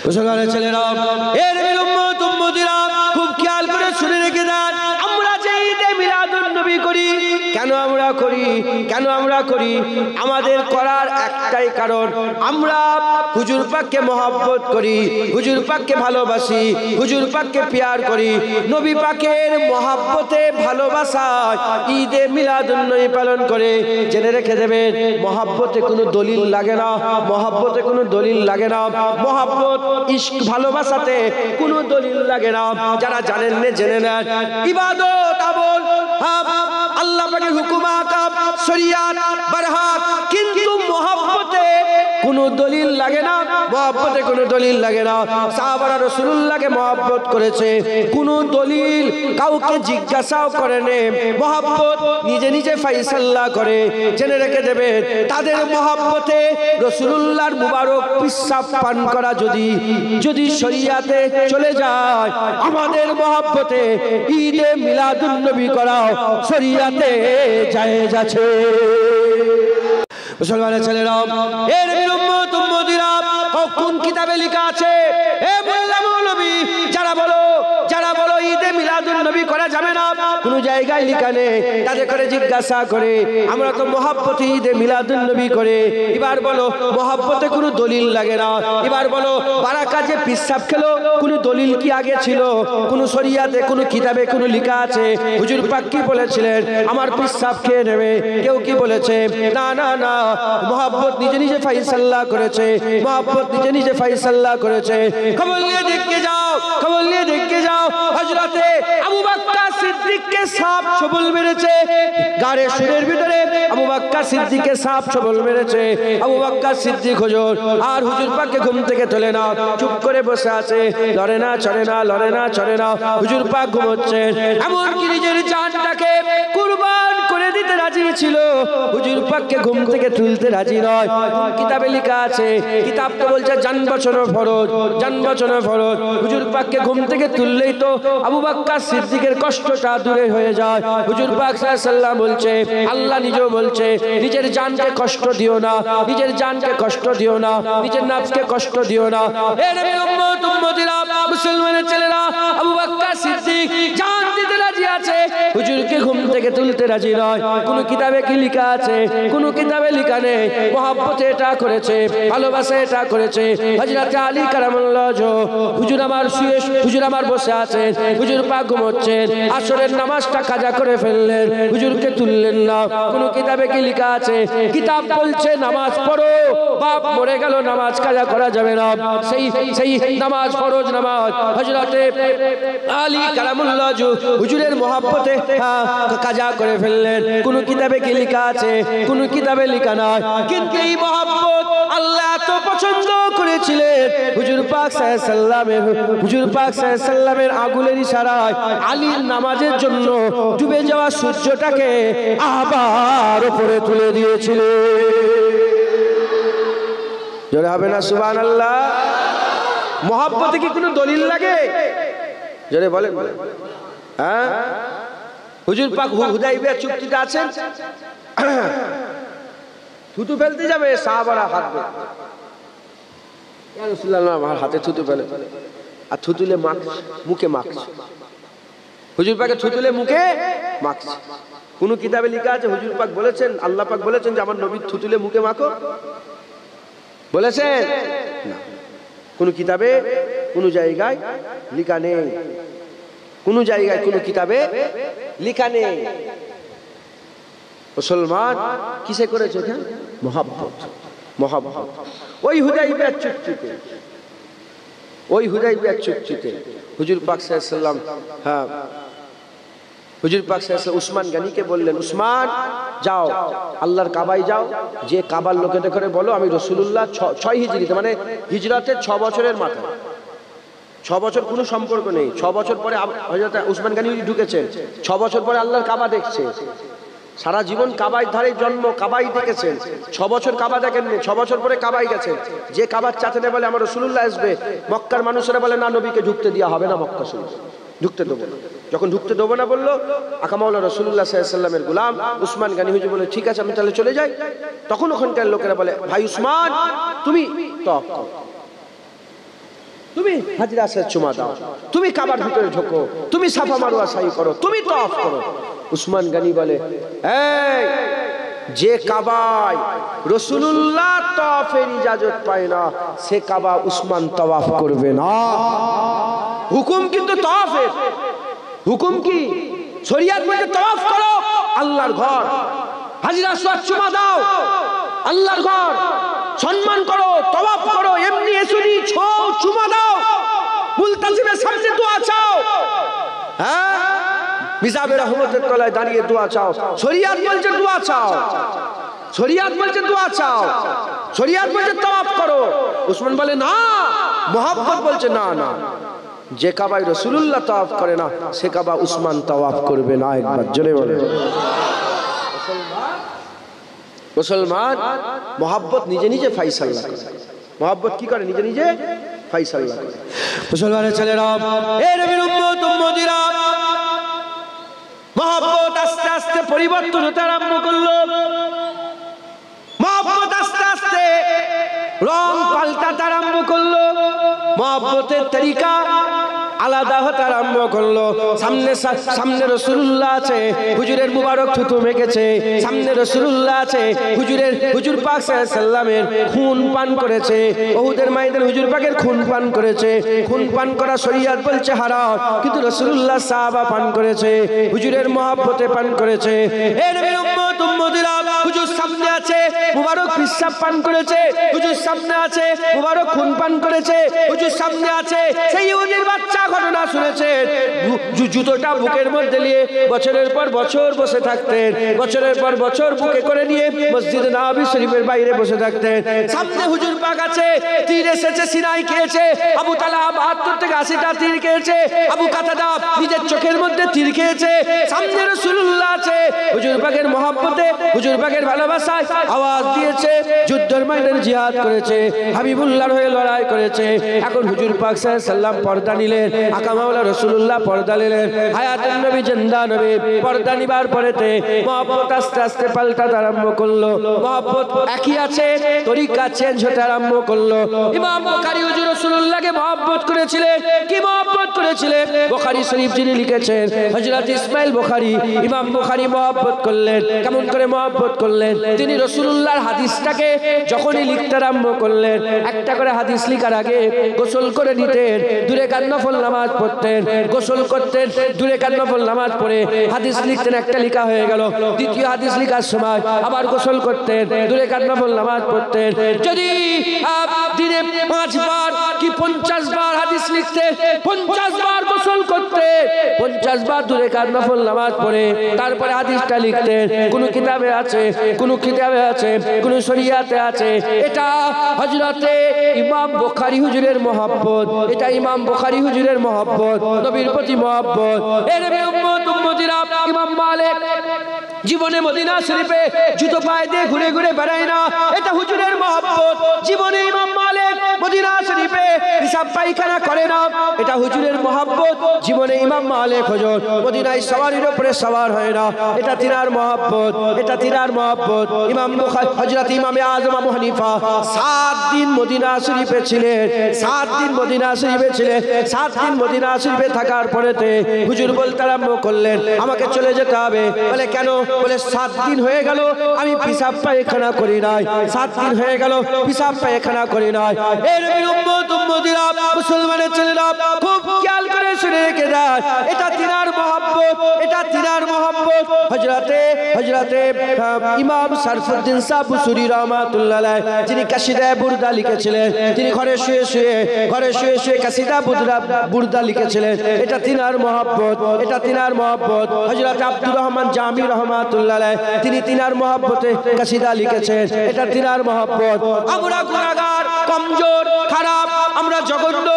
মুসলমানের ছেলেরা, এর উম্মত উম্মতিরা খুব খেয়াল করে শুনে রেখে দেন। আমরা যে ঈদে মিলাদুন নবী করি, কেন আমরা করি? কেন আমরা করি? আমাদের করার একটাই কারণ, আমরা হুজুর পাককে মহব্বত করি, হুজুর পাককে ভালোবাসি, হুজুর পাককে প্যার করি। নবী পাকের মহব্বতে ভালোবাসায় ঈদে মিলাদুন নবী পালন করে। জেনে রেখে দেবেন, মহব্বতে কোনো দলিল লাগে না, মহব্বতে কোনো দলিল লাগে না, মহব্বত ইশক ভালোবাসাতে কোনো দলিল লাগে না। যারা জানেন না জেনে নেন, ইবাদত আমল আল্লাহ পাকের হুকুম আকাম শরিয়াত বারহাত, কিন্তু মহব্বতে কোনো দলিল লাগে না, মহব্বতে কোনো দলিল লাগে না। সাহাবারা রাসূলুল্লাহকে মহব্বত করেছে, কোনো দলিল কাউকে জিজ্ঞাসাও করেনি, মহব্বত নিজে নিজে ফায়সালা করে। জেনে রেখে দেবেন, তাদের মহব্বতে রাসূলুল্লাহর মুবারক পিসাব পান করা যদি শরিয়াতে চলে যায়, আমাদের মহব্বতে ঈদে মিলাদুন নবী করা শরিয়াতে জায়েজ আছে। মুসলমানের ছেলেরা, এর উম্মত উম্মতিরা, কোন কিতাবে লেখা আছে? এ মোল্লা মৌলবী যারা বলো ঈদে মিলাদুন নবী করা যাবে না, কোন জায়গায় লেখা নেই। তাদের করে জিজ্ঞাসা করে, আমরা তো মহব্বতে ঈদে মিলাদুন নবী করে। এবার বলো, মহব্বতে কোনো দলিল লাগে না। এবার বলো, বারাকা যে পিসাব খেলো, কোনো দলিল কি আগে ছিল? কোন শরিয়াতে কোন কিতাবে কোন লেখা আছে? হুজুর পাক কি বলেছিলেন? আমার পিসাব খেয়ে নেবে। কেউ কি বলেছে? না না না, মহব্বত নিজে নিজে ফায়সালা করেছে, মহব্বত নিজে নিজে ফায়সালা করেছে। খবর নিয়ে দেখতে যাও, খবর নিয়ে দেখতে যাও, হযরতে আবু বকর সিদ্দিককে সাপ ছবল মেরেছে, গাড়ে সুরের ভিতরে আবু বকর সিদ্দিককে সাপ ছবল মেরেছে। আবু বকর সিদ্দিক হুজুর আর হুজুর পাককে ঘুম থেকে তোলে না, চুপ করে বসে আছে, লড়ে না চড়ে না, লড়ে না চড়ে না। হুজুর পাক ঘুমোচ্ছেন, এমনকি নিজের জানটাকে কুরবান করে দিতে রাজি ছিল, হুজুর পাককে ঘুম থেকে তুলতে রাজি নয়। কিতাবে লেখা আছে, কিতাব তো বলছে জান বাঁচানো ফরজ, জান বাঁচানো ফরজ। হুজুর পাককে ঘুম থেকে তুললেই তো আবু বকর সিদ্দিকের কষ্টটা দূরে হয়ে যায়। হুজুর পাক সাল্লাল্লাহু আলাইহি ওয়াসাল্লাম বলছে, আল্লাহ নিজেও বলছে, নিজের জানকে কষ্ট দিও না, নিজের জানকে কষ্ট দিও না, নিজের নফসকে কষ্ট দিও না। এ নবীর উম্মত উম্মতিরা, মুসলমানের ছেলেরা, আবু বকর সিদ্দিক জান দিতে রাজি আছে, হুজুরকে ঘুম থেকে তুলতে রাজি নয়। কোন কিতাবে কি লেখা আছে? কোন কিতাবে লেখা নেই। মহব্বতে এটা করেছে, ভালোবাসা এটা করেছে। হযরত আলী কারামাল্লাহু ওয়াজহু, হুজুর আমার শুয়ে, হুজুর আমার বসে আছেন, হুজুর পাক ঘুমোচ্ছেন, আসরের নামাজটা কাজা করে ফেললেন, হুজুরকে তুললেন না। কোন কিতাবে কি লেখা আছে? কিতাব বলছে নামাজ পড়ো, বাপ মরে গেল নামাজ কাজা করা যাবে না। সেই নামাজ ফরজ নামাজ হযরতে আলী কারামাল্লাহু ওয়াজহু হুজুরের মহব্বতে কাজা করে ফেললেন। কোন কিতাবে কি লেখা আছে? কোন কিতাবে লেখা নাই। কিন্তু এই মহব্বত আল্লাহ এত পছন্দ করেছিলেন, হুজুর পাক সাল্লাল্লাহু আলাইহি ওয়াসাল্লামের, হুজুর পাক সাল্লাল্লাহু আলাইহি ওয়াসাল্লামের আঙ্গুলের ইশারায় আলীর নামাজের জন্য ডুবে যাওয়া সূর্যটাকে আবার উপরে তুলে দিয়েছিলেন। জোরে হবে না সুবহানাল্লাহ? মহব্বতে কি কোনো দলিল লাগে? জোরে বলেন। হ্যাঁ, হুজুর পাক হুদাইবিয়া চুক্তিতে আছেন, থুতু ফেলতে যাবে, সাহাবারা হাত দেয়, ইয়া রাসূলুল্লাহ আমার হাতে থুতু ফেলে, আর থুতুলে মাখছে, মুখে মাখছে। হুজুর পাকে থুতুলে মুখে মাখছে। কোন কিতাবে লেখা আছে হুজুর পাক বলেছেন, আল্লাহ পাক বলেছেন যে আমার নবী থুতুলে মুখে মাখো? বলেছেন না। কোন কিতাবে কোন জায়গায় লেখা নেই, কোন জায়গায় কোন কিতাবে লেখা নেই। মুসলমান কিসে করেছে? মহব্বত, মহব্বত। ওই হুদাইবিয়ার চুক্তিতে, ওই হুদাইবিয়ার চুক্তিতে হুজুর পাক সাল্লাল্লাহু আলাইহি ওয়াসাল্লাম, হ্যাঁ, হুজুর পাক সাল্লাল্লাহু আলাইহি ওয়াসাল্লাম উসমান গনিকে বললেন, উসমান যাও আল্লাহর কাবায় যাও, যে কাবার লোকেদের করে বলো আমি রাসূলুল্লাহ 6 হিজরিতে, মানে হিজরতের 6 বছরের মাথায়, 6 বছর কোনো সম্পর্ক নেই, 6 বছর পরে হযরত উসমান গনি ঢুকেছেন, 6 বছর পরে আল্লাহর কাবা দেখছে। সারা জীবন কাবায় ধারে জন্ম, কাবাই দেখেছেন, 6 বছর কাবা দেখেননি, 6 বছর পরে কাবাই গেছেন। যে কাবার চাচনে বলে আমার রাসূলুল্লাহ আসবে, মক্কার মানুষেরা বলে না, নবীকে ঢুকতে দেওয়া হবে না, মক্কা শরীফ ঢুকতে দেবো না। যখন ঢুকতে দেবো না বললো, আকামাউলা রাসূলুল্লাহ সাল্লাল্লাহু আলাইহি ওয়াসাল্লামের গোলাম উসমান গনি হুজুর বলে ঠিক আছে আমি তাহলে চলে যাই। তখন ওখানকার লোকেরা বলে ভাই উসমান তুমি তো তুমি হাজরা আসওয়াদ চুমা দাও, তুমি কাবার ভিতরে ঢোকো, তুমি সাফা মারওয়া সাই করো, তুমি তওয়াফ করো। উসমান গনি বলে, এই যে কাবায় রাসূলুল্লাহ তওয়াফের ইজাজত পায় না সে কাবা উসমান তওয়াফ করবে না। হুকুম কিন্তু তওয়াফের, হুকুম কি? শরীয়ত বলছে তওয়াফ করো, আল্লাহর ঘর, হাজরা আসওয়াদ চুমা দাও, আল্লাহর ঘর সম্মান করো, তওয়াফ করো, এমনি এসুনি ছো চুমা দাও, মুলতাজিমের সামনে দোয়া চাও, হ্যাঁ মিজাবের রহমতের তলায় দাঁড়িয়ে দোয়া চাও। শরীয়ত বলছে দোয়া চাও, শরীয়ত বলছে দোয়া চাও, শরীয়ত বলছে তওয়াফ করো। উসমান বলে না, মুহাব্বত বলছে না না, যে কাবায় রাসূলুল্লাহ তওয়াফ করে না সে কাবা উসমান তওয়াফ করবে না। একবার জোরে বলে। মুসলমান মোহাব্বত নিজে নিজে ফাইসালা করে, মোহাব্বত কি করে? নিজে নিজে ফাইসালা করে। মুসলমানের ছেলেরা, এ নবীর উম্মত উম্মতিরা, মোহাব্বত আস্তে আস্তে পরিবর্তন হতে আরম্ভ করলো, মোহাব্বত আস্তে আস্তে রং পাল্টাতে আরম্ভ করলো, মোহাব্বতের তরিকা আলাদা হতে আরম্ভ করলো। সামনে রাসূলুল্লাহ আছে, হুজুরের মুবারক থুতু মেখেছে, সামনে রাসূলুল্লাহ আছে, হুজুর পাক সাল্লাল্লাহু আলাইহি সাল্লামের খুন পান করেছে, উহুদের ময়দানে হুজুর পাকের খুন পান করেছে। খুন পান করা শরীয়ত বলছে হারাম, কিন্তু রাসূলুল্লাহ সাহাবা পান করেছে, হুজুরের মহব্বতে পান করেছে। হে নবীর উম্মত উম্মতিরা, হুজুর সামনে আছে, মুবারক পিশাব পান করেছে, হুজুর সামনে আছে, মুবারক খুন পান করেছে, হুজুর সামনে আছে, সেই ইহুদির বাচ্চা ঘটনা শুনেছে, জুতোটা বুকের মধ্যে নিয়ে বছরের পর বছর বসে থাকতেন, বছরের পর বছর বুকে করে নিয়ে মসজিদে নববী শরীফের বাইরে বসে থাকতেন। সামনে হুজুর পাক আছে, তীর এসেছে, সিনাই খেয়েছে, আবু তালহা ৭২ থেকে ৮০টা তীর খেয়েছে, আবু কাতাদা নিজের চোখের মধ্যে তীর খেয়েছে। সামনে রাসূলুল্লাহ আছে, হুজুর পাকের মহব্বতে, হুজুর পাকের ভালোবাসায় আওয়াজ দিয়েছে, যুদ্ধের ময়দানে জিহাদ করেছে, হাবিবুল্লাহর হয়ে লড়াই করেছে। এখন হুজুর পাক সাল্লাল্লাহু আলাইহি সাল্লাম পর্দা নিলেন, আকা মাওলা রাসূলুল্লাহ পর্দা নিলেন, হায়াতুন নবী জিন্দা নবী পর্দা নিবার পরেতে মহব্বত আস্তে আস্তে পাল্টাতে আরম্ভ করলো। মহব্বত একই আছে, তরিকা চেঞ্জ হতে আরম্ভ করলো। ইমাম বুখারী হুজুর রাসূলুল্লাহকে মহব্বত করেছিলেন, কি মহব্বত করেছিলেন? বুখারী শরীফ যিনি লিখেছেন, হযরত ইসমাইল বুখারী, ইমাম বুখারী মহব্বত করলেন। কেমন করে মহব্বত করলেন? তিনি রাসূলুল্লাহর হাদিসটাকে যখনই লিখতে আরম্ভ করলেন, একটা করে হাদিস লিখার আগে গোসল করে নিতেন, দূরে কান নফল নামাজ পড়তেন, গোসল করতেন, দূরে কান নফল নামাজ পড়ে হাদিস লিখতেন, একটা লেখা হয়ে গেল। দ্বিতীয় হাদিস লেখার সময় আবার গোসল করতেন, দূরে কান নফল নামাজ পড়তেন। যদি দিনে ৫ বার কি ৫০ বার হাদিস লিখতে, ৫০ বার গোসল করতে, ৫০ বার দূরে কান নফল নামাজ পড়ে তারপরে হাদিসটা লিখতেন। কোন কিতাবে আছে, কোন কিতাবে আছে, কোন শরীয়তে আছে। এটা হযরতে ইমাম বুখারী হুজুরের মহব্বত, এটা ইমাম বুখারী হুজুরের মহব্বত, নবীর প্রতি মহব্বত। এর উম্মত উম্মতিরা, ইমাম মালিক জীবনে মদিনা শরীফে জুতো পায়ে দিয়ে ঘুরে ঘুরে বেড়ায় না, এটা হুজুরের মহব্বত। জীবনে ইমাম মালিক মদিনা শরীফে হিসাব পায়খানা করে না, এটা হুজুরের মহব্বত। জীবনে ইমাম মালিক হুজুর মদিনায় সওয়ারির উপরে সওয়ার হয় না, এটা তিনার মহব্বত, এটা তিনার মহব্বত। ইমাম বুখারী হযরত ইমামে আযম আবু হানিফা 7 দিন মদিনা শরীফে ছিলেন, 7 দিন মদিনা শরীফে ছিলেন। 7 দিন মদিনা শরীফে থাকার পরেতে হুজুর বলতে আরম্ভ করলেন, আমাকে চলে যেতে হবে। বলে কেন? বলে 7 দিন হয়ে গেল আমি পিশাব পায়খানা করি নাই, 7 দিন হয়ে গেল পিশাব পায়খানা করি নাই। এই নবীর উম্মত উম্মতিরা, মুসলমানের ছেলেরা খুব খেয়াল করে শুনে রেখে দেয়, এটা তিনার মহব্বত, এটা তিনার মহব্বত। হযরতে ইমাম শরফুদ্দিন শাহ বুসুরি রাহমাতুল্লাহ আলাইহি, যিনি কাসিদা বুরদা লিখেছিলেন, তিনি ঘরে শুয়ে শুয়ে কাসিদা বুরদা লিখেছিলেন, এটা তিনার মহব্বত, এটা তিনার মহব্বত। হযরত আব্দুর রহমান জামি রাহমাতুল্লাহ আলাইহি, তিনি তিনার মহব্বতে কাসিদা লিখেছেন, এটা তিনার মহব্বত। আমরা গুনাহগার, কমজোর, খারাপ, আমরা জঘন্য,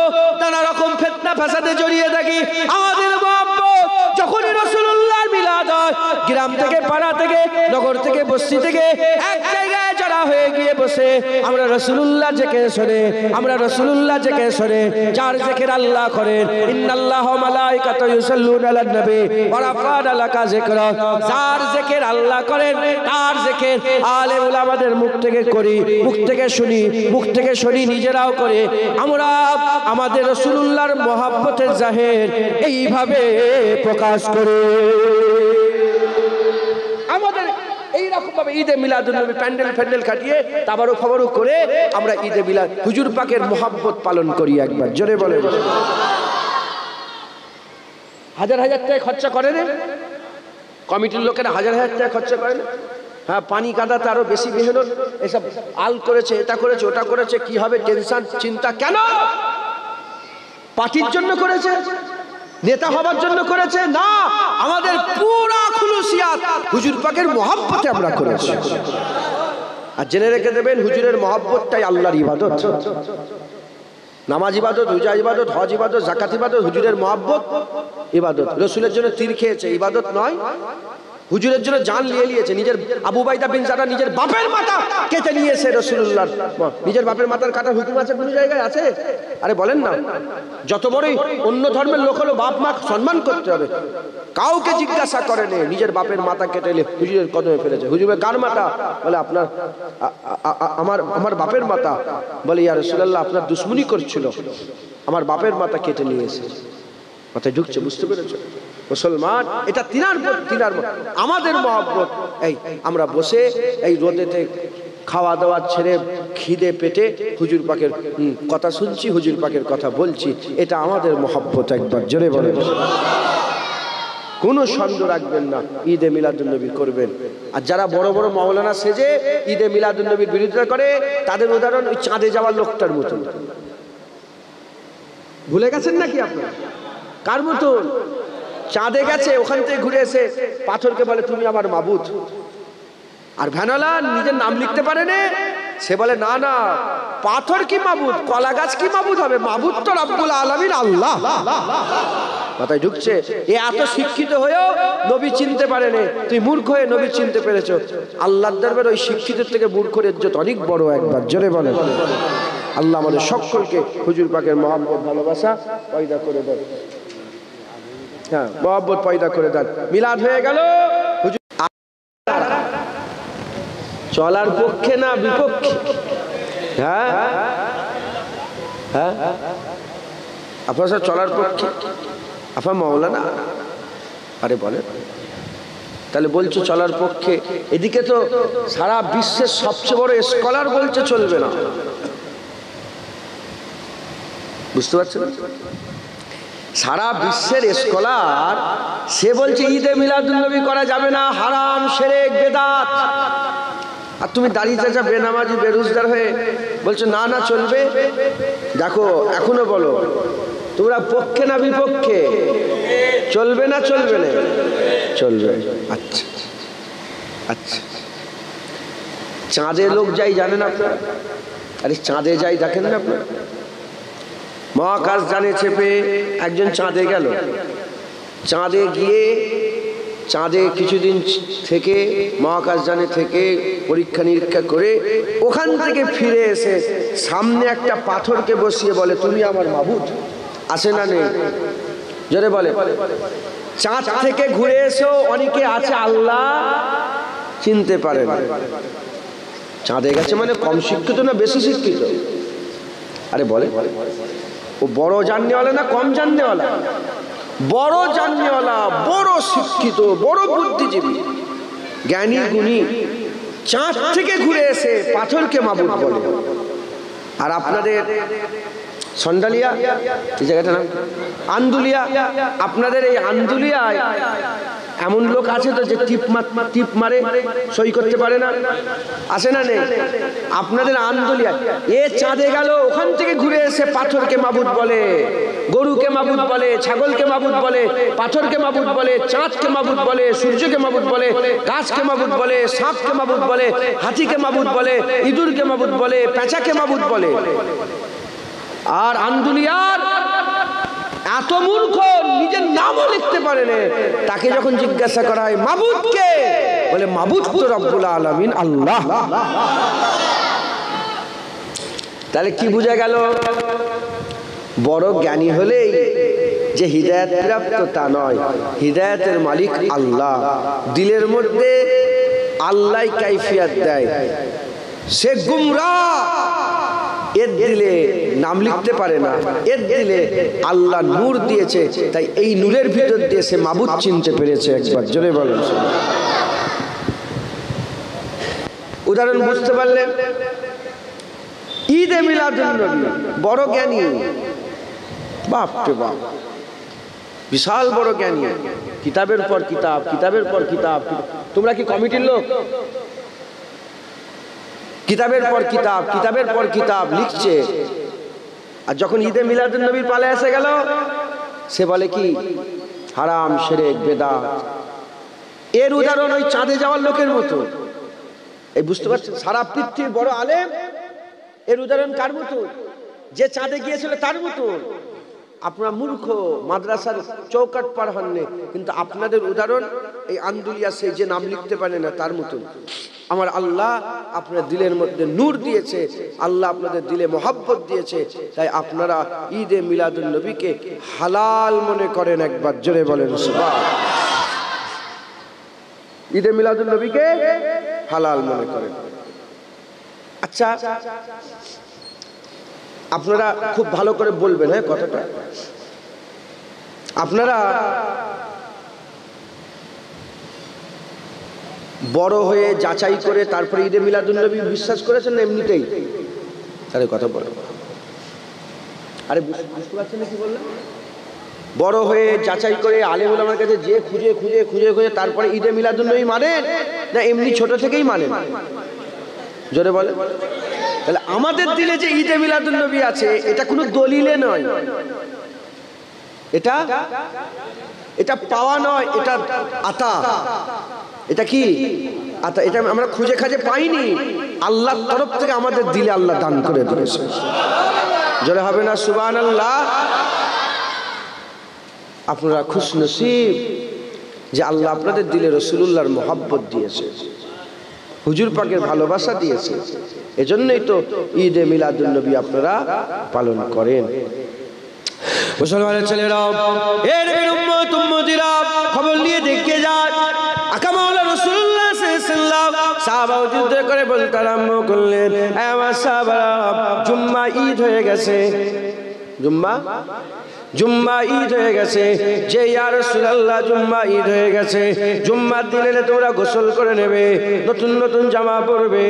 নানা রকম ফিতনা ফাসাদে জড়িয়ে থাকি। আমাদের মহব্বত যখনই রাসূলুল্লাহর মিলাদ হয়, গ্রাম থেকে, পাড়া থেকে, নগর থেকে, বস্তি থেকে এক জায়গায় যারা বেড়া হয়ে গিয়ে বসে আমরা রাসূলুল্লাহ জিকির শুনে, আমরা রাসূলুল্লাহ জিকির শুনে, যার জিকির আল্লাহ করেন, ইন্নাল্লাহা ওয়া মালাইকাতুহু ইউসাল্লুনা আলান নবী ওয়া রাফা'না লাকা যিকরা, যার জিকির আল্লাহ করেন তার জিকির আলেম উলামাদের মুখ থেকে করি, মুখ থেকে শুনি, মুখ থেকে শুনি, নিজেরাও করে আমরা আমাদের রাসূলুল্লাহর মহব্বতের জাহির এইভাবে প্রকাশ করে। আমাদের এইরকম ভাবে ঈদে মিলাদুন নবী প্যান্ডেল কাটিয়ে তাবারুক খবরুক করে আমরা ঈদে মিলাদ হুজুর পাকের মহব্বত পালন করি। একবার জোরে বলেন। হাজার হাজার টাকা খরচা করে না কমিটির লোকেরা, হাজার হাজার টাকা খরচা করে না। হ্যাঁ, পানি কাদাতে আরো বেশি মেহনত, এসব আল করেছে, এটা করেছে, ওটা করেছে, কি হবে টেনশন চিন্তা। কেন? পার্টির জন্য করেছে, নেতা হবার জন্য করেছে না, আমাদের পুরা খুলুসিয়াত হুজুর পাকের মহব্বতে আমরা করেছি। আর জেনে রেখে দেবেন, হুজুরের মহব্বতটাই আল্লাহর ইবাদত। নামাজ ইবাদত, রোজা ইবাদত, হজ ইবাদত, যাকাত ইবাদত, হুজুরের মহব্বত ইবাদত। রসুলের জন্য তীর খেয়েছে, ইবাদত নয়। হুজুরের জন্য জান নিয়েছে, নিজের আবু বাইদা বিন জারা নিজের বাপের মাথা কেটে নিয়েছে রাসূলুল্লাহ। নিজের বাপের মাথার কাটার হুকুম আছে কোন জায়গায় আছে? আরে বলেন না, যত বড়ই অন্য ধর্মের লোক হলো বাপ মা সম্মান করতে হবে। কাউকে জিজ্ঞাসা করেনি, নিজের বাপের মাথা কেটে হুজুরের কদমে ফেলেছে। হুজুরের কার মাথা? বলে আপনার, আমার বাপের মাথা। বলে ইয়া রাসূলুল্লাহ, আপনার দুশমনি করছিল, আমার বাপের মাথা কেটে নিয়েছে। মাথায় ঢুকছে, বুঝতে পেরেছো মুসলমান? এটা তিনার আমাদের মহব্বত। এই আমরা বসে এই রোদেতে খাওয়া দাওয়া ছেড়ে খিদে পেটে হুজুর পাকের কথা শুনছি, হুজুর পাকের কথা বলছি, এটা আমাদের মহব্বত। একবার জোরে বলে কোনো সন্দেহ রাখবেন না, ঈদে মিলাদুন নবী করবেন। আর যারা বড় বড় মাওলানা সেজে ঈদে মিলাদুন নবীর বিরোধিতা করে, তাদের উদাহরণ ওই চাঁদে যাওয়ার লোকটার মতন। ভুলে গেছেন নাকি আপনারা? কার মতন? চাঁদে গেছে, ওখান থেকে ঘুরে এসে পাথরকে বলে তুমি আমার মাবুদ। আর ভ্যানলা নিজের নাম লিখতে পারে না, সে বলে না না, পাথর কি মাবুদ, কলা গাছ কি মাবুদ হবে? মাবুদ তো রব্বুল আলামিন আল্লাহ। মাথায় ঢুকছে? এ এত শিক্ষিত হয়েও নবী চিনতে পারে না। তুই মূর্খ হয়ে নবী চিনতে পেরেছো। আল্লাহর দরবারে ওই শিক্ষিতের থেকে মূর্খের ইজ্জত অনেক বড়। একবার জোরে বলে আল্লাহ আমাদের সকলকে হুজুর পাকের মহব্বত ভালোবাসা পয়দা করে দেন। হ্যাঁ, মহব্বত পয়দা করে দেন। মিলাদ হয়ে গেল, হুজুর চলার পক্ষে না বিপক্ষে? হ্যাঁ হ্যাঁ, আপনার স্যার চলার পক্ষে, আপনার মাওলানা? আরে বলে তাহলে বলছো চলার পক্ষে, এদিকে তো সারা বিশ্বের সবচেয়ে বড় স্কলার বলছে চলবে না। বুঝতে পারছেন? সারা বিশ্বের স্কলার, সে বলছে ঈদে মিলাদুন নবী করা যাবে না, হারাম, শিরক, বেদাত। আর তুমি দাঁড়িয়ে চাচা বেনামাজি বেরোজগার হয়ে বলছো না না চলবে। দেখো এখনো বলো, তোমরা পক্ষে না বিপক্ষে? চলবে না চলবে না? চলবে। আচ্ছা আচ্ছা, চাঁদে লোক যাই জানেন আপনারা? আরে চাঁদে যাই দেখেন না আপনারা? মহাকাশ যানে চেপে একজন চাঁদে গেল, চাঁদে গিয়ে চাঁদে কিছুদিন থেকে মহাকাশ যানে থেকে পরীক্ষা নিরীক্ষা করে ওখান থেকে ফিরে এসে সামনে একটা পাথরকে বসিয়ে বলে তুমি আমার মাবুদ। আসে না নেই? জোরে বলে। চাঁদ থেকে ঘুরে এসেও অনেকে আছে আল্লাহ চিনতে পারে না। চাঁদে গেছে মানে কম শিক্ষিত না বেশি শিক্ষিত? আরে বলে ও বড় জাননেওয়ালা না কম জাননেওয়ালা? বড় জাননেওয়ালা, বড় শিক্ষিত, বড় বুদ্ধিজীবী, জ্ঞানী গুণী। চাঁদ থেকে ঘুরে এসে পাথরকে মাবুদ বলে। আর আপনাদের সন্ডালিয়া, এই জায়গাটার নাম আন্দুলিয়া, আপনাদের এই আন্দুলিয়ায় এমন লোক আছে তো যে টিপ মারে, সই করতে পারে না? আসে না নেই? আপনাদের আন্দুলিয়া এ চাঁদে গেল, ওখান থেকে ঘুরে এসে পাথরকে মাবুদ বলে, গরুকে মাবুদ বলে, ছাগলকে মাবুদ বলে, পাথরকে মাবুদ বলে, চাঁদকে মাবুদ বলে, সূর্যকে মাবুদ বলে, গাছকে মাবুদ বলে, সাপকে মাবুদ বলে, হাতিকে মাবুদ বলে, ইঁদুরকে মাবুদ বলে, পেঁচাকে মাবুদ বলে। আর আন্দুলিয়ার এত মূর্খ, নিজের নামও লিখতে পারে না। তাকে যখন জিজ্ঞাসা করা হয় মাবুদ কে, বলে মাবুদ তো রব্বুল আলামিন আল্লাহ। তাহলে কি বোঝা গেল? বড় জ্ঞানী হলেই যে হিদায়াত প্রাপ্ত তা নয়, হিদায়াতের মালিক আল্লাহ। দিলের মধ্যে আল্লাহ কাইফিয়াত দেয়। সে গুমরাহ, এর দিলে নাম লিখতে পারে না, এর দিলে আল্লাহ নূর দিয়েছে, তাই এই নূরের ভিতর দিয়ে সে মাবুদ চিনতে পেরেছে। একবার জোরে বলেন। উদাহরণ বুঝতে পারলেন? ঈদে মিলাদুন নবী, বড় জ্ঞানী, বাপ রে বাপ, বিশাল বড় জ্ঞানী, কিতাবের পর কিতাব, কিতাবের পর কিতাব। তোমরা কি কমিটির লোক? কিতাবের পর কিতাব, কিতাবের পর কিতাব লিখছে। আর যখন ঈদে মিলাদুন নবীর পালে এসে গেল, সে বলে কি হারাম, শিরক, বেদাত। এর উদাহরণ ওই চাঁদে যাওয়ার লোকের মতো। এই বুঝতে পারছেন? সারা পৃথিবীর বড় আলেম, এর উদাহরণ কার মতো? যে চাঁদে গিয়েছিল তার মতো। আপনারা মূর্খ, মাদ্রাসার চৌকাট পার হননি, কিন্তু আপনাদের উদাহরণ এই আন্দুলিয়া, সেই যে নাম লিখতে পারে না তার মতো। আমার আল্লাহ আপনার দিলের মধ্যে নূর দিয়েছে, আল্লাহ আপনাদের দিলে মোহাব্বত দিয়েছে, তাই আপনারা ঈদে মিলাদুন নবীকে হালাল মনে করেন। একবার জোরে বলেন সুবহানাল্লাহ। ঈদে মিলাদুন নবীকে হালাল মনে করেন। আচ্ছা, আপনারা খুব ভালো করে বলবেন, হ্যাঁ কথাটা। আপনারা বড় হয়ে যাচাই করে তারপরে ঈদে মিলাদুন নবী বিশ্বাস করেছেন না এমনিতেই? তাহলে কথা বলেন। আরে বুঝতে পারছেন না কি বললেন? বড় হয়ে যাচাই করে আলেম ওলামার কাছে যে খুঁজে খুঁজে খুঁজে খুঁজে তারপরে ঈদে মিলাদুন নবী মানেন, না এমনি ছোট থেকেই মানেন? জোরে বলেন। তাহলে আমাদের দিলে যে ঈদে মিলাদুন নবী আছে, এটা কোনো দলিলে নয়, এটা এটা পাওয়া নয়, এটা আতা। এটা কি আতা? এটা আমরা খুঁজে খাজে পাইনি, আল্লাহর তরফ থেকে আমাদের দিলে আল্লাহ দান করে দিয়েছে। জোরে হবে না সুবহানাল্লাহ? আপনারা খুশনসিব যে আল্লাহ আপনাদের দিলে রাসূলুল্লাহর মোহাব্বত দিয়েছে, হুজুর পাকের ভালোবাসা দিয়েছে। এজন্যই তো ঈদে মিলাদুন নবী আপনারা পালন করেন। মুসলমানের ছেলেরা, এ নবীর উম্মত উম্মতিরা, খবর নিয়ে দেখে যান, আকা মাওলা রাসূলুল্লাহ সাল্লাল্লাহু আলাইহি ওয়াসাল্লাম সাহাবা যুদ্ধ করে বলতে আরম্ভ করলেন, হে আমার সাহাবারা, জুম্মা ঈদ হয়ে গেছে। জুম্মা ঈদ হয়ে গেছে। যে ইয়া রাসূলুল্লাহ, জুম্মা ঈদ হয়ে গেছে, জুম্মার দিনে তোমরা গোসল করে নেবে, নতুন নতুন জামা পরবে,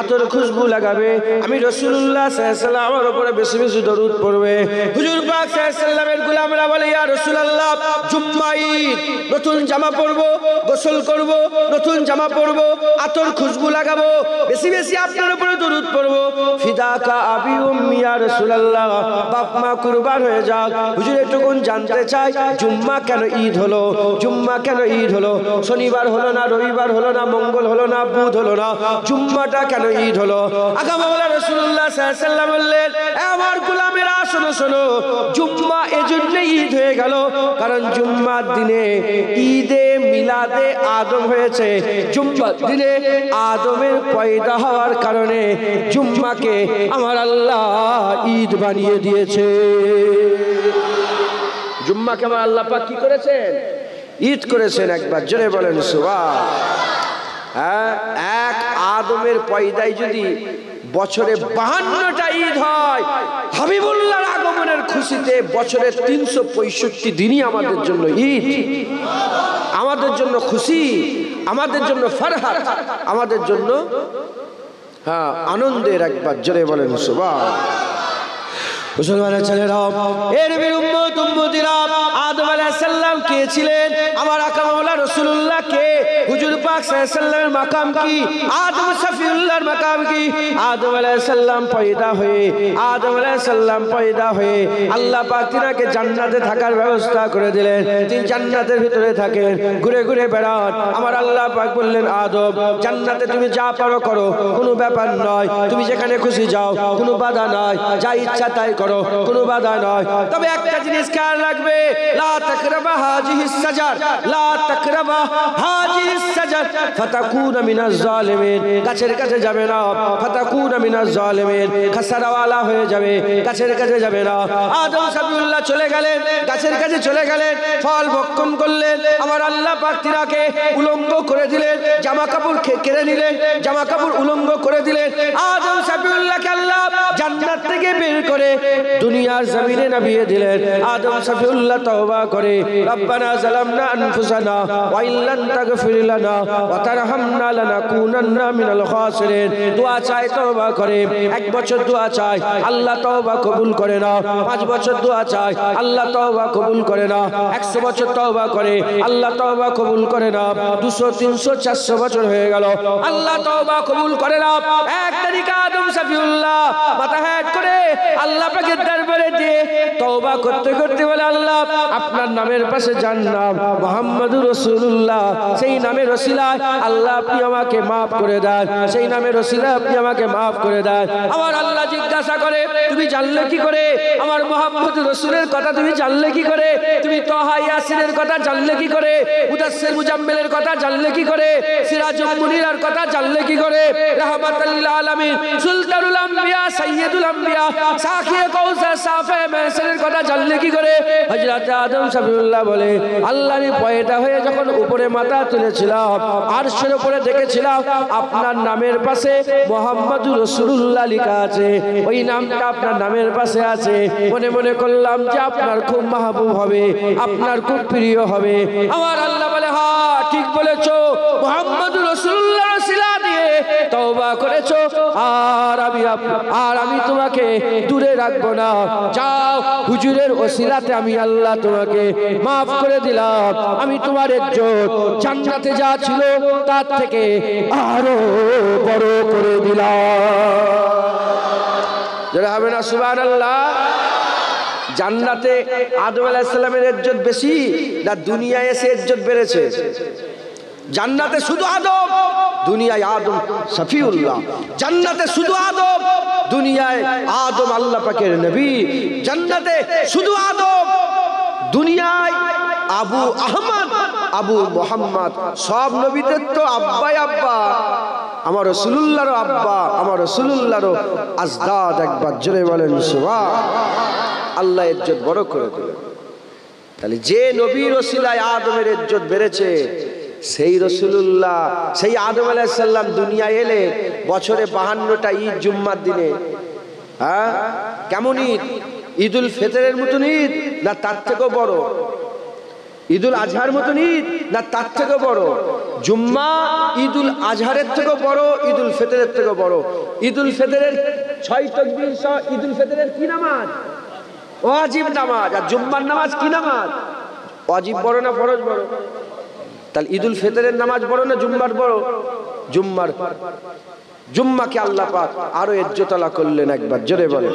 আতর খুশবু লাগাবে, আমি রাসূলুল্লাহ সাল্লাল্লাহু আলাইহি ওয়াসাল্লাম আমার উপরে বেশি বেশি দরুদ পড়বে। হুজুর পাক সাল্লাল্লাহু আলাইহি ওয়াসাল্লামের গোলামরা বলে, ইয়া রাসূলুল্লাহ, জুম্মা ঈদ, নতুন জামা পরবো, গোসল করব, নতুন জামা পরবো, আতর খুশবু লাগাবো, বেশি বেশি আপনার উপরে দরুদ পড়বো। ফিদাকা আবি উম্মি ইয়া রাসূলুল্লাহ, বাপ মা কুরবান হয়ে যাক। হুজুর এটুকুন জানতে চাই, জুম্মা কেন ঈদ হলো? জুম্মা কেন ঈদ হলো? শনিবার হলো না, রবিবার হলো না, মঙ্গল হলো না, বুধ হলো না, জুম্মাটা কেন ঈদ হলো? আকা মাওলা রাসূলুল্লাহ সাল্লাল্লাহু আলাইহি ওয়াসাল্লাম বললেন, আমার গোলামেরা শোনো শোনো, জুম্মা এজন্য ঈদ হয়ে গেল কারণ জুম্মার দিনে ঈদে মিলাদে আদম হয়েছে। জুম্মার দিনে আদমের পয়দা হওয়ার কারণে জুম্মাকে আমার আল্লাহ ঈদ বানিয়ে দিয়েছে। জুম্মাকে আমার আল্লাহ পাক কি করেছেন? ঈদ করেছেন। একবার জোরে বলেন সুবহান। হ্যাঁ, এক আদমের পয়দায় যদি বছরে 52টা ঈদ হয়, হাবিবুল্লাহর আগমনের খুশিতে বছরে 365 দিনই আমাদের জন্য ঈদ, আমাদের জন্য খুশি, আমাদের জন্য ফরহাত, আমাদের জন্য হ্যাঁ আনন্দের। একবার জোরে বলেন সুবহান। মুসলমানের ছেলেরা, এ নবীর উম্মত উম্মতিরা, আদম আলাইহিস সালাম কে ছিলেন? আমার আকা মাওলা রাসূলুল্লাহ কে? হুজুর পাক সাল্লাল্লাহু আলাইহি ওয়াসাল্লামের মাকাম কি? আদম শফিউল্লাহর মাকাম কি? আদম আলাইহিস সালাম পয়দা হয়ে, আদম আলাইহিস সালাম পয়দা হয়ে আল্লাহ পাক তিনাকে জান্নাতে থাকার ব্যবস্থা করে দিলেন। তিনি জান্নাতের ভিতরে থাকেন, ঘুরে ঘুরে বেড়ান। আমার আল্লাহ পাক বললেন, আদম, জান্নাতে তুমি যা পারো করো, কোনো ব্যাপার নয়, তুমি যেখানে খুশি যাও, কোনো বাধা নাই, যা ইচ্ছা তাই করো, কোনো বাধা নয়। তবে একটা জিনিস খেয়াল রাখবে, লা তাকরাবা হাযিহিস সাজার, লা তাকরাবা হাযিহিস সাজার, ফাতাকুনা মিনাজ জালিমিন, গাছের কাছে যাবে না, ফাতাকুনা মিনাজ জালিমিন, খাসারাওয়ালা হয়ে যাবে, গাছের কাছে যাবে না। আদম সফিউল্লাহ চলে গেলেন, গাছের কাছে চলে গেলেন, ফল ভক্ষণ করলেন। আমার আল্লাহ পাক তিনাকে উলঙ্গ করে দিলেন, জামা কাপড় কেড়ে নিলেন, জামা কাপড় উলঙ্গ করে দিলেন। আদম সফিউল্লাহকে আল্লাহ জান্নাত থেকে বের করে দুনিয়ার জমিনে নামিয়ে দিলেন। আদম সফিউল্লাহ তওবা করে, রব্বানা যালামনা আনফুসানা ওয়া ইল্লাম তাগফির লানা ওয়া তারহামনা লানাকুনান্না মিনাল খাসিরিন। দোয়া চায়, তওবা করে। 1 বছর দোয়া চায়, আল্লাহ তওবা কবুল করে না। 5 বছর দোয়া চায়, আল্লাহ তওবা কবুল করে না। 100 বছর তওবা করে, আল্লাহ তওবা কবুল করে না। 200 300 400 বছর হয়ে গেল, আল্লাহ তওবা কবুল করে না। এক তারিখে আদম সফিউল্লাহ মাথা হেঁট করে আল্লাহ পাকের দরবারে দিয়ে তওবা করতে করতে বলে, আল্লাহ আপনার নামের পাশে যার নাম মুহাম্মদুর রাসূলুল্লাহ, সেই নামের ওসিলায় আল্লাহ আপনি আমাকে maaf করে দেন, সেই নামের ওসিলায় আপনি আমাকে maaf করে দেন। আমার আল্লাহ জিজ্ঞাসা করে, তুমি জানলে কি করে? আমার মুহাম্মদুর রাসূলের কথা তুমি জানলে কি করে? তুমি তাহা ইয়াসিনের কথা জানলে কি করে? মুদাসসির মুজাম্মিলের কথা জানলে কি করে? সিরাজুল মুনিরার কথা জানলে কি করে? রাহমাতুল লিল আলামিন, সুলতানুল আম্বিয়া, সাইয়্যিদুল আম্বিয়া, সাখিয়ে কাউসার, সাফে মেহসানের কথা জানলে কি করে? হযরত আদম সফিউল্লাহ বলে, আল্লাহরই পয়দা হয়ে যখন উপরে মাথা তুলেছিলাম, আরশের উপরে দেখেছিলাম আপনার নামের পাশে মুহাম্মদুর রাসূলুল্লাহ লেখা আছে, ওই নামটা আপনার নামের পাশে আছে। মনে মনে করলাম যে আপনার খুব মাহবুব হবে, আপনার খুব প্রিয় হবে। আমার আল্লাহ বলে, হ্যাঁ ঠিক বলেছো, মুহাম্মদুর রাসূলুল্লাহ ওসিলা দিয়ে তওবা করেছো, আর আমি তোমাকে দূরে রাখবো না। যাও, হুজুরের ওসিলাতে আমি আল্লাহ তোমাকে maaf করে দিলাম। আমি তোমার ইজ্জত জান্নাতে যা ছিল তার থেকে আরো বড় করে দিলাম। যারা হবে না সুবহানাল্লাহ। জান্নাতে আদম আলাইহিস সালামের ইজ্জত বেশি না দুনিয়ায় এসে ইজ্জত বেড়েছে? জান্নাতে শুধু আদম, দুনিয়ায় আদম সফিউল্লাহ। জান্নাতে শুধু আদম, দুনিয়ায় আদম আল্লাহ পাকের নবী। জান্নাতে শুধু আদম, দুনিয়ায় আবু আহমদ, আবু মুহাম্মদ। সব নবীদের তো আব্বাই আব্বা, আমার রাসূলুল্লাহর আব্বা, আমার রাসূলুল্লাহর আজদাদ। একবার জোরে বলেন সুবহান। আল্লাহ ইজ্জত বড় করে দিলেন। তাহলে যে নবীর ওসিলায় আদমের ইজ্জত বেড়েছে, সেই রাসূলুল্লাহ, সেই আদম আলাইহিস সালাম দুনিয়ায় এলে বছরে 52টা ঈদ জুম্মার দিনে। হ্যাঁ, কেমন ঈদ? ঈদুল ফিতরের মতন ঈদ না তার থেকেও বড়? ঈদুল আজহার মতন ঈদ না তার থেকেও বড়? জুম্মা ঈদুল আজহারের থেকেও বড়, ঈদুল ফিতরের থেকেও বড়। ঈদুল ফিতরের 6 তাকবীর সহ ঈদুল ফিতরের কি নামাজ? ওয়াজিব নামাজ। আর জুম্মার নামাজ কি নামাজ? ওয়াজিব বড় না ফরজ বড়? তাহলে ঈদুল ফিতরের নামাজ বড় না জুম্মার বড়? জুম্মার। জুম্মাকে আল্লাহ পাক আরো ইজ্জতওয়ালা করলেন। একবার জোরে বলেন।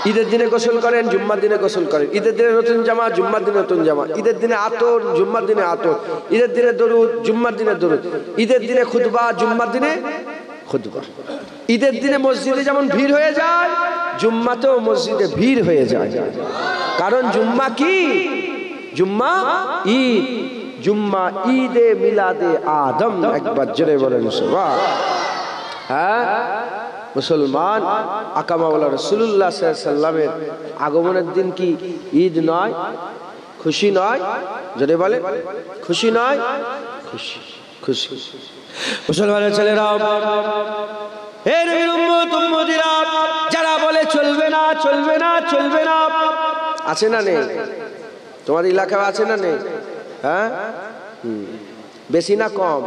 ঈদের দিনে গোসল করেন, জুম্মার দিনে গোসল করেন। ঈদের দিনে নতুন জামা, জুম্মার দিনে নতুন জামা। ঈদের দিনে আতর, জুম্মার দিনে আতর। ঈদের দিনে দরুদ, জুম্মার দিনে দরুদ। ঈদের দিনে খুতবা, জুম্মার দিনে খুতবা। ঈদের দিনে মসজিদে যেমন ভিড় হয়ে যায়, জুম্মাতেও মসজিদে ভিড় হয়ে যায়। কারণ জুম্মা কি? জুম্মা ঈদ। জুম্মা ঈদে মিলাদে আদম। একবার জোরে বলেন সুবহান। হ্যাঁ, মুসলমান আকামাওয়ালা রাসূলুল্লাহ সাল্লাল্লাহু আলাইহি সাল্লামের আগমনের দিন কি ঈদ নয়? খুশি নয়? জোরে বলে, খুশি নয়? খুশি, খুশি। মুসলমানের ছেলেরা, হে নবীর উম্মত উম্মতিরা, যারা বলে চলবে না, চলবে না, চলবে না, আছে না নেই? তোমার এলাকায় আছে না নেই? হ্যাঁ, বেশি না কম?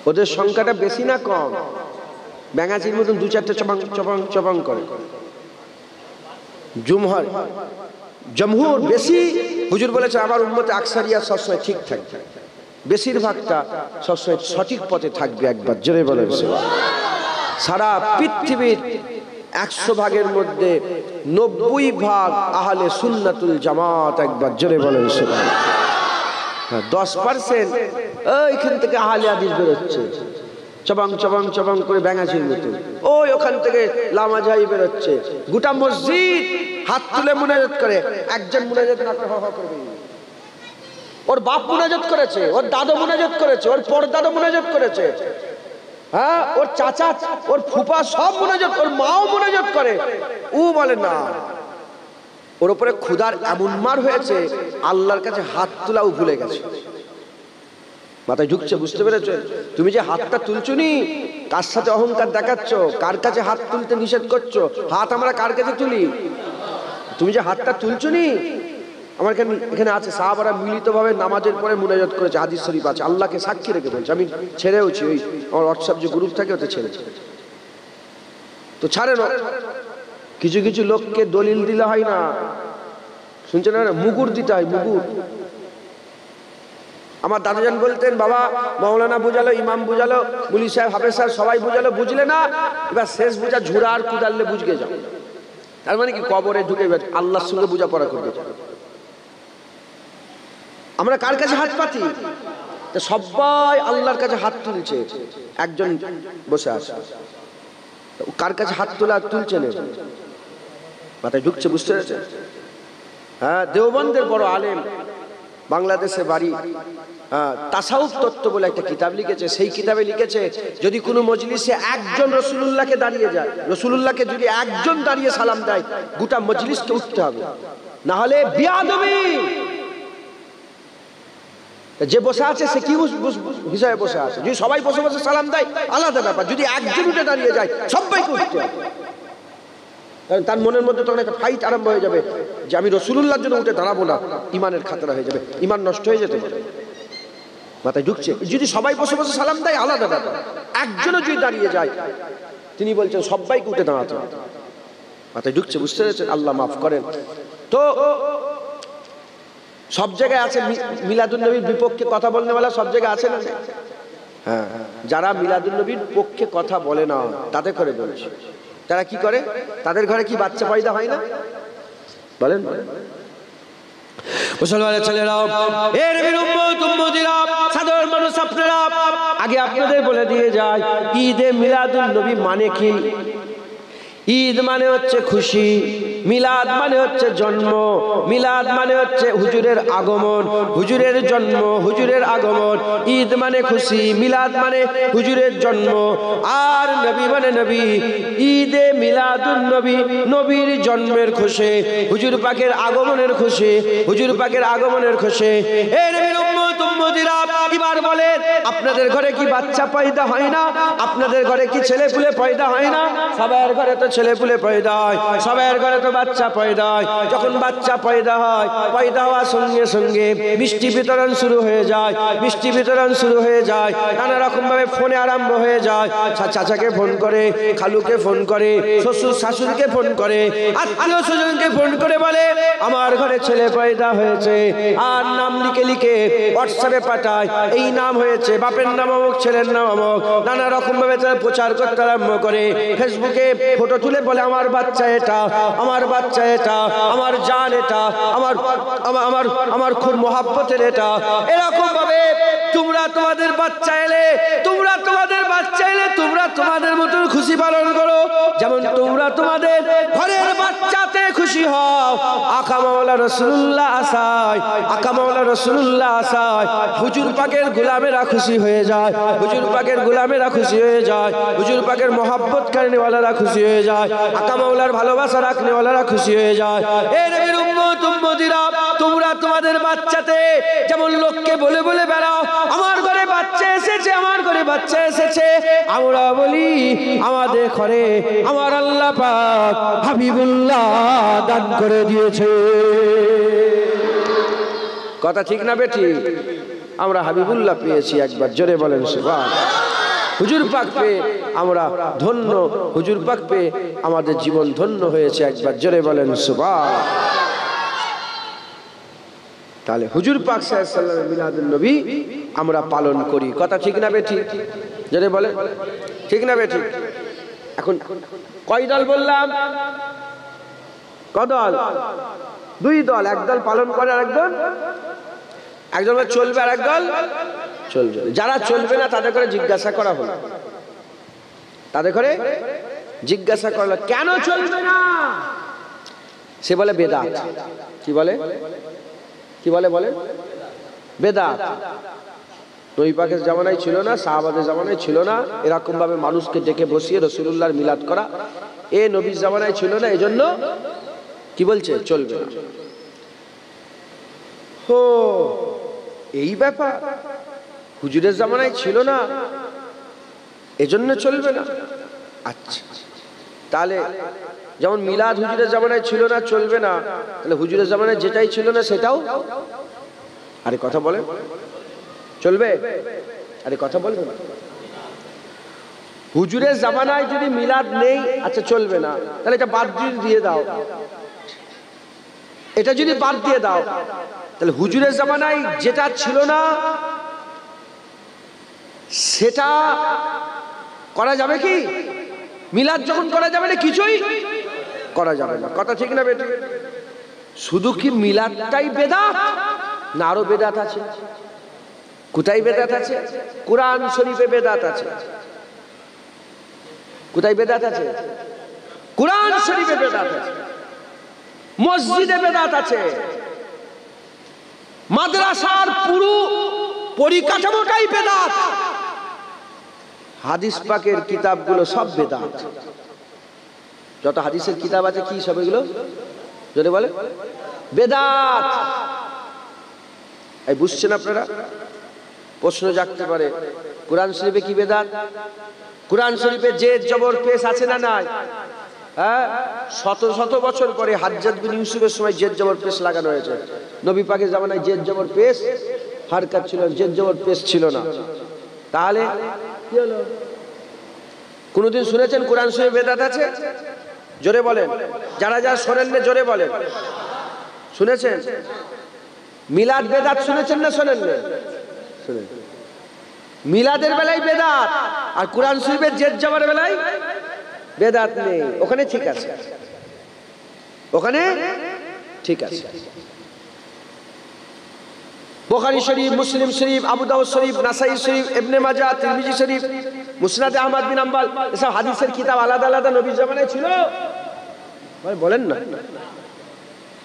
ওদের সংখ্যাটা বেশি না কম? ব্যাঙাচির মতন 2-4টে চপাং চপাং চপাং করে। জমহুর বেশি। হুজুর বলেছে আমার উম্মতে আকসারিয়া সবসময় ঠিক থাকবে, বেশিরভাগটা সবসময় সঠিক পথে থাকবে। একবার জোরে বলেন সুবহান। সারা পৃথিবীর 100 ভাগের মধ্যে 90 ভাগ আহলে সুন্নাতুল জামাত। একবার জোরে বলেন সুবহান। 10% এইখান থেকে আহলে হাদিস বেরোচ্ছে, চবাং চবাং চবাং করে ব্যাঙাচির মতো। ওই ওখান থেকে লামাজাই বেরোচ্ছে। গোটা মসজিদ হাত তুলে মুনাজাত করে, একজন মুনাজাত না করে হ হ করবে। ওর বাপ মুনাজাত করেছে, ওর দাদু মুনাজাত করেছে, ওর পরদাদু মুনাজাত করেছে, হ্যাঁ, ওর চাচা, ওর ফুপা সব মুনাজাত, ওর মাও মুনাজাত করে। ও বলে না, ওর উপরে ক্ষুধার এমন মার হয়েছে আল্লাহর কাছে হাত তোলাও ভুলে গেছে। মাথায় ঢুকছে, বুঝতে পেরেছো? তুমি যে হাতটা তুলছো নি, কার সাথে অহংকার দেখাচ্ছ, কার কাছে হাত তুলতে নিষেধ করছো? হাত আমরা কার কাছে তুলি? তুমি যে হাতটা তুলছো নি, আমার এখানে আছে সাহাবারা মিলিতভাবে নামাজের পরে মুনাজাত করেছে, হাদিস শরীফ আছে, আল্লাহকে সাক্ষী রেখে বলছে। আমি ছেড়েওছি, ওই আমার হোয়াটসঅ্যাপ যে গ্রুপ থাকে ওতে ছেড়েছি। তো ছাড়ে না, কিছু কিছু লোককে দলিল দিলে হয় না, শুনছেন না, মুগুর দিতে হয়, মুগুর। আমার দাদাজান বলতেন, বাবা মাওলানা বুঝালো, ইমাম বুঝালো, মুলি সাহেব, হাফেজ সাহেব সবাই বুঝালো, বুঝলে না, এবার শেষ বুঝা ঝুড়া আর কুদাললে বুঝকে যাও। তার মানে কি, কবরে ঢুকে আল্লাহর সঙ্গে বোঝাপড়া করবে। আমরা কার কাছে হাত পাতি? সবাই আল্লাহর কাছে হাত তুলছে, একজন বসে আছে, কার কাছে হাত তোলা তুলছে না, মাথায় ঢুকছে, বুঝতে পেরেছে? হ্যাঁ, দেওবন্দের বড় আলেম, বাংলাদেশে বাড়ি, তাসাউফ তত্ত্ব বলে একটা কিতাব লিখেছে। সেই কিতাবে লিখেছে, যদি কোনো মজলিসে একজন রসুলুল্লাহকে দাঁড়িয়ে যায়, রসুলুল্লাহকে যদি একজন দাঁড়িয়ে সালাম দেয়, গোটা মজলিসকে উঠতে হবে, না হলে বিয়াদবি। যে বসে আছে সে কি হিসাবে বসে আছে? যদি সবাই বসে বসে সালাম দেয় আলাদা ব্যাপার, যদি একজন উঠে দাঁড়িয়ে যায় সবাইকে উঠতে হবে। কারণ তার মনের মধ্যে তখন একটা ফাইট আরম্ভ হয়ে যাবে যে আমি রসুলুল্লাহর জন্য উঠে দাঁড়াবো না, ইমানের খাতরা হয়ে যাবে, ইমান নষ্ট হয়ে যেতে পারে। মাথায় ঢুকছে? যদি সবাই বসে বসে সালাম দেয় আলাদা ব্যাপার, একজনও যদি দাঁড়িয়ে যায়, তিনি বলছেন সবাইকে উঠে দাঁড়াতে হবে। মাথায় ঢুকছে, বুঝতে পেরেছেন? আল্লাহ মাফ করেন। তো সব জায়গায় আছে মিলাদুন নবীর বিপক্ষে কথা বলনে वाला, সব জায়গায় আছে না? হ্যাঁ, যারা মিলাদুন নবীর পক্ষে কথা বলে না তাদের করে বলছে, তারা কি করে? তাদের ঘরে কি বাচ্চা পয়দা হয় না? বলেন মুসলমানের ছেলেরা, এর নবীর উম্মত উম্মতিরা, সাধারণ মানুষ আপনারা, আগে আপনাদের বলে দিয়ে যায়, ঈদে মিলাদুন নবী মানে কি? ঈদ মানে হচ্ছে খুশি, মিলাদ মানে হচ্ছে জন্ম, মিলাদ মানে হচ্ছে হুজুরের আগমন, হুজুরের জন্ম, হুজুরের আগমন। ঈদ মানে খুশি, মিলাদ মানে হুজুরের জন্ম, আর নবী মানে নবী। ঈদে মিলাদুন নবী, নবীর জন্মের খুশি, হুজুর পাকের আগমনের খুশি, হুজুর পাকের আগমনের খুশি। এই নবীর উম্মত উম্মতিরা, এবার বলেন, আপনাদের ঘরে কি বাচ্চা পয়দা হয় না? আপনাদের ঘরে কি ছেলে পুলে পয়দা হয় না? সবার ঘরে তো ছেলে পুলে পয়দা হয়, সবার ঘরে তো বাচ্চা পয়দা হয়। যখন বাচ্চা পয়দা হয়, পয়দা হওয়ার সঙ্গে সঙ্গে মিষ্টি বিতরণ শুরু হয়ে যায়, মিষ্টি বিতরণ শুরু হয়ে যায়, নানা রকম ভাবে ফোনে আরম্ভ হয়ে যায়। চাচাকে ফোন করে, খালুকে ফোন করে, শ্বশুর শাশুড়িকে ফোন করে, আত্মীয় স্বজনকে ফোন করে বলে আমার ঘরে ছেলে পয়দা হয়েছে, আর নাম লিখে লিখে হোয়াটসঅ্যাপে পাঠায়, এই নাম হয়েছে, বাপের নাম অমুক, ছেলের নাম অমুক, নানা রকম ভাবে তারা প্রচার করতে আরম্ভ করে। ফেসবুকে ফটো তুলে বলে আমার বাচ্চা এটা, আমার বাচ্চা এটা, আমার জান এটা, আমার আমার আমার খুব মহাব্বতের এটা। এরকম ভাবে তোমরা তোমাদের বাচ্চা এলে, তোমরা তোমাদের বাচ্চা এলে তোমরা তোমাদের মতন খুশি পালন করো, যেমন তোমরা তোমাদের ঘরের বাচ্চাতে খুশি হও। আকা মাওলা রাসূলুল্লাহ আসায়, আকা মাওলা রাসূলুল্লাহ আসায়, হুজুর পাকের গোলামেরা খুশি হয়ে যায়, হুজুর পাকের গোলামেরা খুশি হয়ে যায়, হুজুর পাকের মহব্বত কারণেওয়ালারা খুশি হয়ে যায়, আকা মাওলার ভালোবাসা রাখনেওয়ালারা খুশি হয়ে যায়। এই নবীর উম্মত উম্মতিরা, তোমরা তোমাদের বাচ্চাতে যেমন লোককে বলে বলে বেড়াও আমার ঘরে বাচ্চা এসেছে, আমার ঘরে বাচ্চা এসেছে, আমরা বলি আমাদের ঘরে আমার আল্লাহ পাক হাবিবুল্লাহ দান করে দিয়েছে। কথা ঠিক না বেঠিক? আমরা হাবিবুল্লাহ পেয়েছি, একবার জোরে বলেন সুবহানাল্লাহ। হুজুর পাক পেয়ে আমরা ধন্য, হুজুর পাক পেয়ে আমাদের জীবন ধন্য হয়েছে, একবার জোরে বলেন সুবহানাল্লাহ। তাহলে হুজুর পাক সাল্লাল্লাহু আলাইহি ওয়াসাল্লামের মিলাদুন নবী আমরা পালন করি। কথা ঠিক না বেঠিক? জোরে বলেন, ঠিক না বেঠিক? এখন কয় দল বললাম? কদল? দুই দল। একদল পালন করে, আর একদল চলবে, আর একদল চলবে। যারা চলবে না তাদের করে জিজ্ঞাসা করা হলো, তাদের করে জিজ্ঞাসা করলো কেন চলবে না? সে বলে বেদাত। কি বলে? কি বলে? বলে বেদাত। নবী পাকের জামানায় ছিল না, সাহাবাদের জামানায় ছিল না এরকম ভাবে মানুষকে ডেকে বসিয়ে রাসূলুল্লাহর মিলাদ করা, এ নবীর জামানায় ছিল না, এজন্য কি বলছে চলবে না। ও এই ব্যাপার, হুজুরের জামানায় ছিল না এজন্য চলবে না। আচ্ছা, তাহলে যেমন মিলাদ হুজুরের জামানায় ছিল না চলবে না, তাহলে হুজুরের জামানায় যেটাই ছিল না সেটাও, আরে কথা বলেন, চলবে? আরে কথা বলবে না। হুজুরের জামানায় যদি মিলাদ নেই, আচ্ছা চলবে না, তাহলে এটা বাদ দিয়ে দাও, এটা যদি বাদ দিয়ে দাও, তাহলে হুজুরের জামানায় যেটা ছিল না সেটা করা যাবে কি? মিলাদ যখন করা যাবে না, কিছুই করা যাবে না। কথা ঠিক না বেটি? শুধু কি মিলাদটাই বেদাত না আরো বেদাত আছে? কোথায় বেদাত আছে? কোরআন শরীফে বেদাত আছে। কোথায় বেদাত আছে? কোরআন শরীফে বেদাত আছে, মসজিদে বেদাত আছে, মাদ্রাসার পুরো পরিকাঠামোটাই বেদাত, হাদিস পাকের কিতাবগুলো সব বেদাত। যত হাদিসের কিতাব আছে কি সব এগুলো যদি বলে বেদাত। এই বুঝছেন আপনারা? প্রশ্ন জাগতে পারে, কোরআন শরীফে কি বেদাত? কোরআন শরীফে জেদ জবর পেশ আছে না নাই? হ্যাঁ, শত শত বছর পরে হাজ্জাজ বিন ইউসুফের সময় জেদ জবর পেশ লাগানো হয়েছে। নবী পাকের জামানায় জেদ জবর পেশ হারকাত ছিল, জেদ জবর পেশ ছিল না। তাহলে কি হলো? কোনদিন শুনেছেন কোরআন শরীফে বেদাত আছে? জোরে বলেন, যারা যারা শোনেন না জোরে বলেন। শুনেছেন? মিলাদ বেদাত শুনেছেন না শোনেন না? শুনেন। মিলাদের বেলায় বেদাত, আর কোরআন শরীফের জেদ জবরের বেলায় বেদাত নেই। ওখানে ঠিক আছে, ওখানে ঠিক আছে। বুখারী শরীফ, মুসলিম শরীফ, আবু দাউদ শরীফ, নাসাই শরীফ, ইবনে মাজাহ, তিরমিজি শরীফ, মুসনাদ আহমদ বিন হাম্বল, এসব হাদিসের কিতাব আলাদা আলাদা নবীর জামানায় ছিল? বলেন না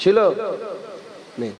ছিল? নেই।